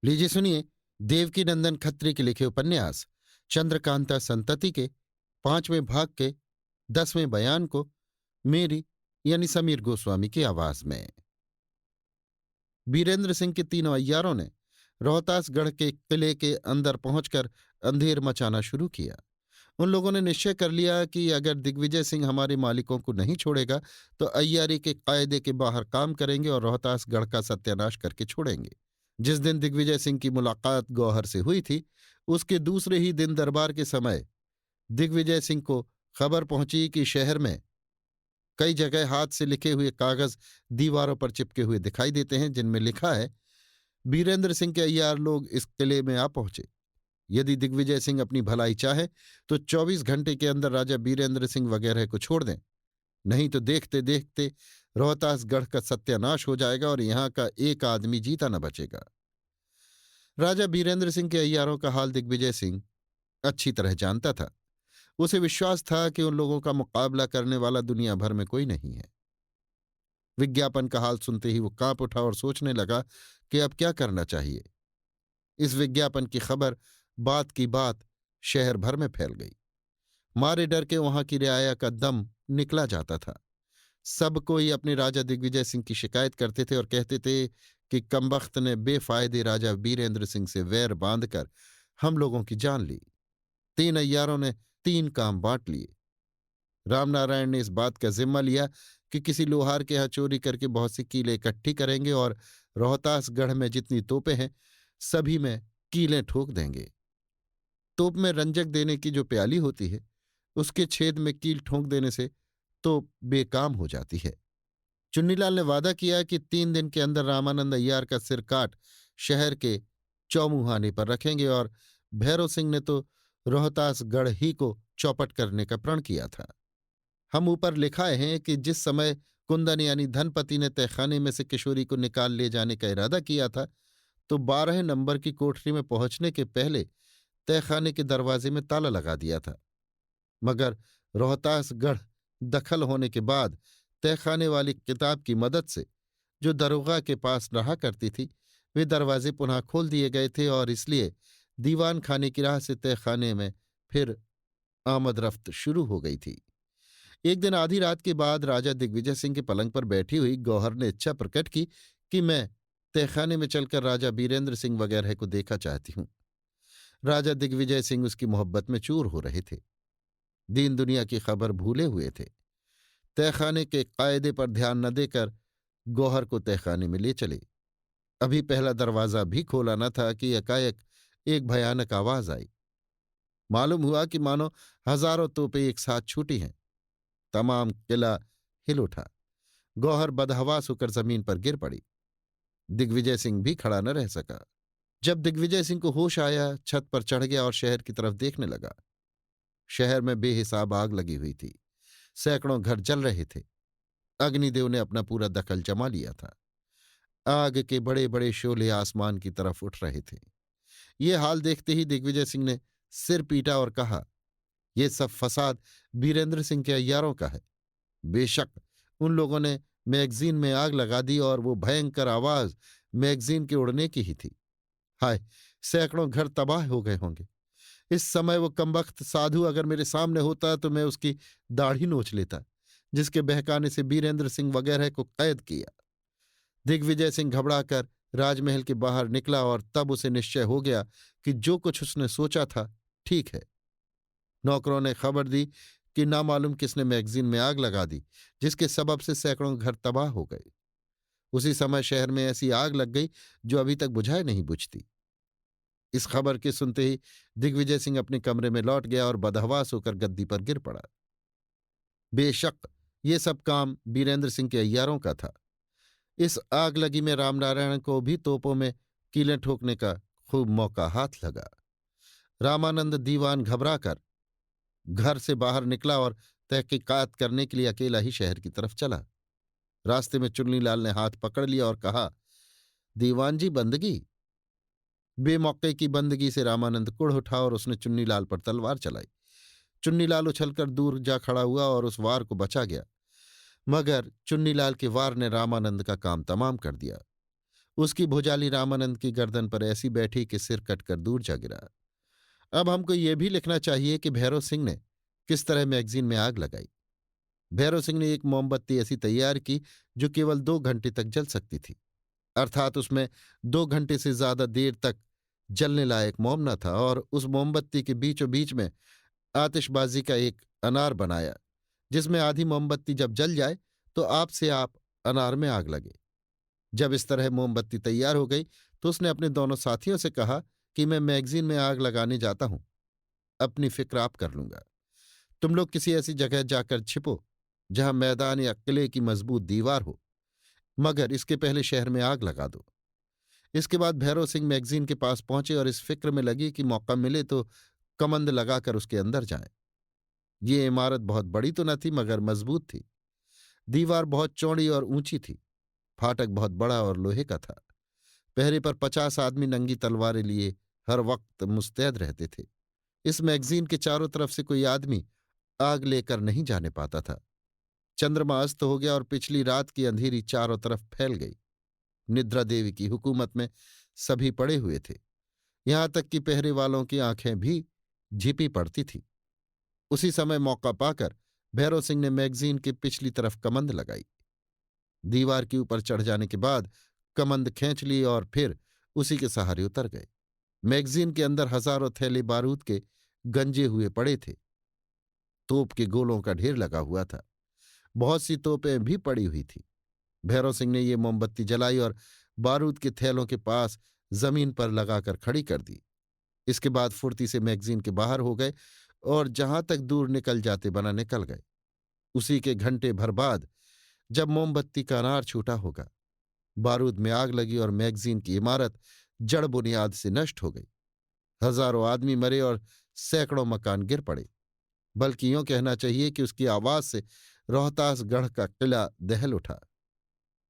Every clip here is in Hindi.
लीजिए सुनिए, देवकी नंदन खत्री के लिखे उपन्यास चंद्रकांता संतति के 5वें भाग के 10वें बयान को मेरी यानी समीर गोस्वामी की आवाज में। बीरेंद्र सिंह के तीनों अय्यारों ने रोहतासगढ़ के किले के अंदर पहुंचकर अंधेर मचाना शुरू किया। उन लोगों ने निश्चय कर लिया कि अगर दिग्विजय सिंह हमारे मालिकों को नहीं छोड़ेगा तो अय्यारी के कायदे के बाहर काम करेंगे और रोहतासगढ़ का सत्यानाश करके छोड़ेंगे। जिस दिन दिग्विजय सिंह की मुलाकात गौहर से हुई थी, उसके दूसरे ही दिन दरबार के समय दिग्विजय सिंह को खबर पहुंची कि शहर में कई जगह हाथ से लिखे हुए कागज दीवारों पर चिपके हुए दिखाई देते हैं, जिनमें लिखा है, बीरेंद्र सिंह के अय्यार लोग इस किले में आ पहुंचे। यदि दिग्विजय सिंह अपनी भलाई चाहे तो 24 घंटे के अंदर राजा बीरेंद्र सिंह वगैरह को छोड़ दें, नहीं तो देखते देखते रोहतासगढ़ का सत्यानाश हो जाएगा और यहां का एक आदमी जीता न बचेगा। राजा बीरेंद्र सिंह के अय्यारों का हाल दिग्विजय सिंह अच्छी तरह जानता था। उसे विश्वास था कि उन लोगों का मुकाबला करने वाला दुनिया भर में कोई नहीं है। विज्ञापन का हाल सुनते ही वो कांप उठा और सोचने लगा कि अब क्या करना चाहिए। इस विज्ञापन की खबर बात की बात शहर भर में फैल गई। मारे डर के वहां की रियाया का दम निकला जाता था। सब कोई अपने राजा दिग्विजय सिंह की शिकायत करते थे और कहते थे कि कमबख्त ने बेफायदे राजा बीरेंद्र सिंह से वैर बांधकर हम लोगों की जान ली। तीन अय्यारों ने तीन काम बांट लिए। रामनारायण ने इस बात का जिम्मा लिया कि किसी लोहार के यहां चोरी करके बहुत सी कीलें इकट्ठी करेंगे और रोहतासगढ़ में जितनी तोपें हैं सभी में कीलें ठोक देंगे। तोप में रंजक देने की जो प्याली होती है, उसके छेद में कील ठोंक देने से तोप बेकाम हो जाती है। चुन्नीलाल ने वादा किया कि 3 दिन के अंदर रामानंद अय्यार का सिर काट शहर के चौमुहाने पर रखेंगे और भैरव सिंह ने तो रोहतासगढ़ ही को चौपट करने का प्रण किया था। हम ऊपर लिखाए हैं कि जिस समय कुंदन यानी धनपति ने तहखाने में से किशोरी को निकाल ले जाने का इरादा किया था, तो 12 नंबर की कोठरी में पहुंचने के पहले तहखाने के दरवाजे में ताला लगा दिया था। मगर रोहतासगढ़ दखल होने के बाद तहखाने वाली किताब की मदद से जो दरोगा के पास रहा करती थी, वे दरवाजे पुनः खोल दिए गए थे और इसलिए दीवान खाने की राह से तहखाने में फिर आमद रफ्त शुरू हो गई थी। एक दिन आधी रात के बाद राजा दिग्विजय सिंह के पलंग पर बैठी हुई गौहर ने इच्छा प्रकट की कि मैं तहखाने में चलकर राजा बीरेंद्र सिंह वगैरह को देखा चाहती हूं। राजा दिग्विजय सिंह उसकी मोहब्बत में चूर हो रहे थे। दीन दुनिया की खबर भूले हुए थे। तहखाने के कायदे पर ध्यान न देकर गौहर को तहखाने में ले चले। अभी पहला दरवाजा भी खोला न था कि एकाएक एक भयानक आवाज आई। मालूम हुआ कि मानो हजारों तोपें एक साथ छूटी हैं। तमाम किला हिल उठा। गौहर बदहवास होकर जमीन पर गिर पड़ी। दिग्विजय सिंह भी खड़ा न रह सका। जब दिग्विजय सिंह को होश आया, छत पर चढ़ गया और शहर की तरफ देखने लगा। शहर में बेहिसाब आग लगी हुई थी। सैकड़ों घर जल रहे थे। अग्निदेव ने अपना पूरा दखल जमा लिया था। आग के बड़े बड़े शोले आसमान की तरफ उठ रहे थे। ये हाल देखते ही दिग्विजय सिंह ने सिर पीटा और कहा, यह सब फसाद बीरेंद्र सिंह के अय्यारों का है। बेशक उन लोगों ने मैगजीन में आग लगा दी और वो भयंकर आवाज मैगजीन के उड़ने की ही थी। हाय, सैकड़ों घर तबाह हो गए होंगे। इस समय वो कमबख्त साधु अगर मेरे सामने होता तो मैं उसकी दाढ़ी नोच लेता, जिसके बहकाने से बीरेंद्र सिंह वगैरह को कैद किया। दिग्विजय सिंह घबराकर राजमहल के बाहर निकला और तब उसे निश्चय हो गया कि जो कुछ उसने सोचा था ठीक है। नौकरों ने खबर दी कि नामालूम किसने मैगजीन में आग लगा दी, जिसके सबब से सैकड़ों घर तबाह हो गए। उसी समय शहर में ऐसी आग लग गई जो अभी तक बुझाए नहीं बुझती। इस खबर के सुनते ही दिग्विजय सिंह अपने कमरे में लौट गया और बदहवास होकर गद्दी पर गिर पड़ा। बेशक ये सब काम बीरेंद्र सिंह के अय्यारों का था। इस आग लगी में रामनारायण को भी तोपों में कीलें ठोकने का खूब मौका हाथ लगा। रामानंद दीवान घबराकर घर से बाहर निकला और तहकीकात करने के लिए अकेला ही शहर की तरफ चला। रास्ते में चुन्नीलाल ने हाथ पकड़ लिया और कहा, दीवान जी बंदगी। बेमौके की बंदगी से रामानंद कुढ़ उठा और उसने चुन्नीलाल पर तलवार चलाई। चुन्नीलाल उछलकर दूर जा खड़ा हुआ और उस वार को बचा गया, मगर चुन्नीलाल के वार ने रामानंद का काम तमाम कर दिया। उसकी भुजाली रामानंद की गर्दन पर ऐसी बैठी कि सिर कटकर दूर जा गिरा। अब हमको ये भी लिखना चाहिए कि भैरव सिंह ने किस तरह मैगजीन में आग लगाई। भैरव सिंह ने एक मोमबत्ती ऐसी तैयार की जो केवल 2 घंटे तक जल सकती थी, अर्थात उसमें 2 घंटे से ज्यादा देर तक जलने लायक मोम न था, और उस मोमबत्ती के बीचों बीच में आतिशबाजी का एक अनार बनाया, जिसमें आधी मोमबत्ती जब जल जाए तो आप से आप अनार में आग लगे। जब इस तरह मोमबत्ती तैयार हो गई तो उसने अपने दोनों साथियों से कहा कि मैं मैगजीन में आग लगाने जाता हूं, अपनी फिक्र आप कर लूंगा। तुम लोग किसी ऐसी जगह जाकर छिपो जहां मैदान या किले की मजबूत दीवार हो, मगर इसके पहले शहर में आग लगा दो। इसके बाद भैरव सिंह मैगजीन के पास पहुंचे और इस फिक्र में लगी कि मौका मिले तो कमंद लगाकर उसके अंदर जाएं। ये इमारत बहुत बड़ी तो न थी मगर मजबूत थी। दीवार बहुत चौड़ी और ऊंची थी। फाटक बहुत बड़ा और लोहे का था। पहरे पर 50 आदमी नंगी तलवारें लिए हर वक्त मुस्तैद रहते थे। इस मैगजीन के चारों तरफ से कोई आदमी आग लेकर नहीं जाने पाता था। चंद्रमा अस्त हो गया और पिछली रात की अंधेरी चारों तरफ फैल गई। निद्रा देवी की हुकूमत में सभी पड़े हुए थे, यहां तक कि पहरे वालों की आंखें भी झिपी पड़ती थी। उसी समय मौका पाकर भैरव सिंह ने मैगजीन के पिछली तरफ कमंद लगाई। दीवार के ऊपर चढ़ जाने के बाद कमंद खींच ली और फिर उसी के सहारे उतर गए। मैगजीन के अंदर हजारों थैले बारूद के गंजे हुए पड़े थे। तोप के गोलों का ढेर लगा हुआ था। बहुत सी तोपें भी पड़ी हुई थी। भैरव सिंह ने ये मोमबत्ती जलाई और बारूद के थैलों के पास जमीन पर लगाकर खड़ी कर दी। इसके बाद फुर्ती से मैगजीन के बाहर हो गए और जहां तक दूर निकल जाते बना निकल गए। उसी के घंटे भर बाद जब मोमबत्ती का अनार छूटा होगा, बारूद में आग लगी और मैगजीन की इमारत जड़ बुनियाद से नष्ट हो गई। हजारों आदमी मरे और सैकड़ों मकान गिर पड़े। बल्कि यूं कहना चाहिए कि उसकी आवाज से रोहतासगढ़ का किला दहल उठा।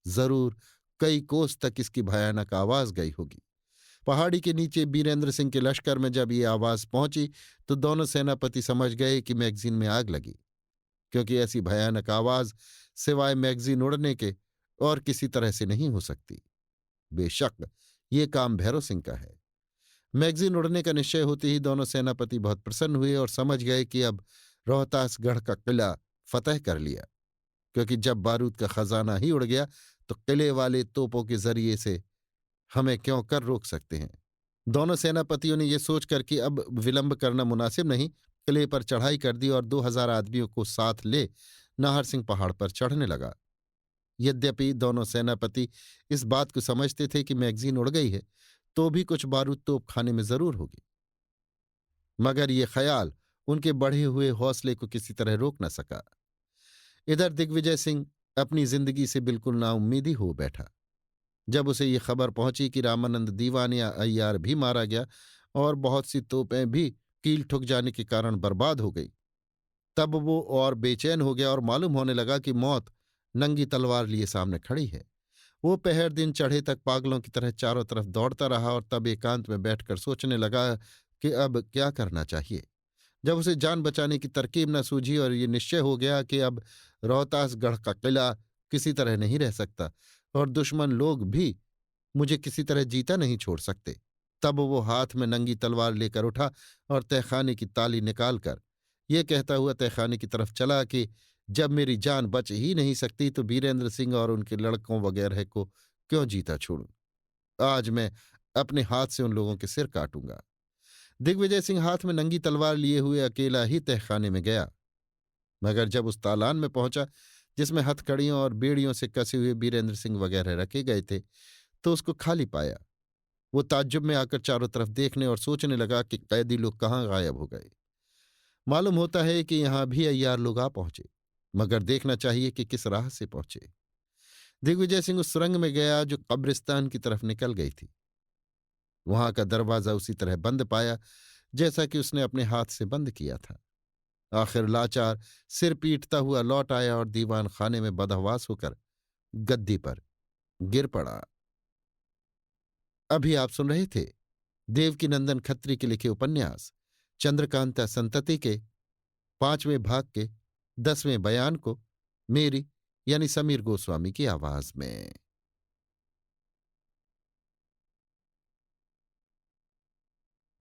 जरूर कई कोस तक इसकी भयानक आवाज गई होगी। पहाड़ी के नीचे बीरेंद्र सिंह के लश्कर में जब ये आवाज पहुंची तो दोनों सेनापति समझ गए कि मैगजीन में आग लगी, क्योंकि ऐसी भयानक आवाज सिवाय मैगजीन उड़ने के और किसी तरह से नहीं हो सकती। बेशक ये काम भैरव सिंह का है। मैगजीन उड़ने का निश्चय होते ही दोनों सेनापति बहुत प्रसन्न हुए और समझ गए कि अब रोहतासगढ़ का किला फतह कर लिया, क्योंकि जब बारूद का खजाना ही उड़ गया तो किले वाले तोपों के जरिए से हमें क्यों कर रोक सकते हैं। दोनों सेनापतियों ने यह सोचकर कि अब विलंब करना मुनासिब नहीं, किले पर चढ़ाई कर दी और 2000 आदमियों को साथ ले नाहर सिंह पहाड़ पर चढ़ने लगा। यद्यपि दोनों सेनापति इस बात को समझते थे कि मैगजीन उड़ गई है तो भी कुछ बारूद तोप खाने में जरूर होगी, मगर ये ख्याल उनके बढ़े हुए हौसले को किसी तरह रोक न सका। इधर दिग्विजय सिंह अपनी जिंदगी से बिल्कुल नाउम्मीदी हो बैठा। जब उसे ये खबर पहुंची कि रामानंद दीवान या अय्यार भी मारा गया और बहुत सी तोपें भी कील ठुक जाने के कारण बर्बाद हो गई, तब वो और बेचैन हो गया और मालूम होने लगा कि मौत नंगी तलवार लिए सामने खड़ी है। वो पहर दिन चढ़े तक पागलों की तरह चारों तरफ दौड़ता रहा और तब एकांत में बैठकर सोचने लगा कि अब क्या करना चाहिए। जब उसे जान बचाने की तरकीब न सूझी और ये निश्चय हो गया कि अब रोहतासगढ़ का किला किसी तरह नहीं रह सकता और दुश्मन लोग भी मुझे किसी तरह जीता नहीं छोड़ सकते, तब वो हाथ में नंगी तलवार लेकर उठा और तहखाने की ताली निकालकर ये कहता हुआ तहखाने की तरफ चला कि जब मेरी जान बच ही नहीं सकती तो बीरेंद्र सिंह और उनके लड़कों वगैरह को क्यों जीता छोड़ूं। आज मैं अपने हाथ से उन लोगों के सिर काटूंगा। दिग्विजय सिंह हाथ में नंगी तलवार लिए हुए अकेला ही तहखाने में गया, मगर जब उस तालान में पहुंचा जिसमें हथकड़ियों और बेड़ियों से कसे हुए बीरेंद्र सिंह वगैरह रखे गए थे तो उसको खाली पाया। वो ताज्जुब में आकर चारों तरफ देखने और सोचने लगा कि कैदी लोग कहाँ गायब हो गए। मालूम होता है कि यहां भी अय्यार लोग आ पहुंचे, मगर देखना चाहिए कि किस राह से पहुंचे। दिग्विजय सिंह उस सुरंग में गया जो कब्रिस्तान की तरफ निकल गई थी। वहां का दरवाजा उसी तरह बंद पाया जैसा कि उसने अपने हाथ से बंद किया था। आखिर लाचार सिर पीटता हुआ लौट आया और दीवान खाने में बदहवास होकर गद्दी पर गिर पड़ा। अभी आप सुन रहे थे देवकीनंदन खत्री के लिखे उपन्यास चंद्रकांता संतति के 5वें भाग के 10वें बयान को मेरी यानी समीर गोस्वामी की आवाज में।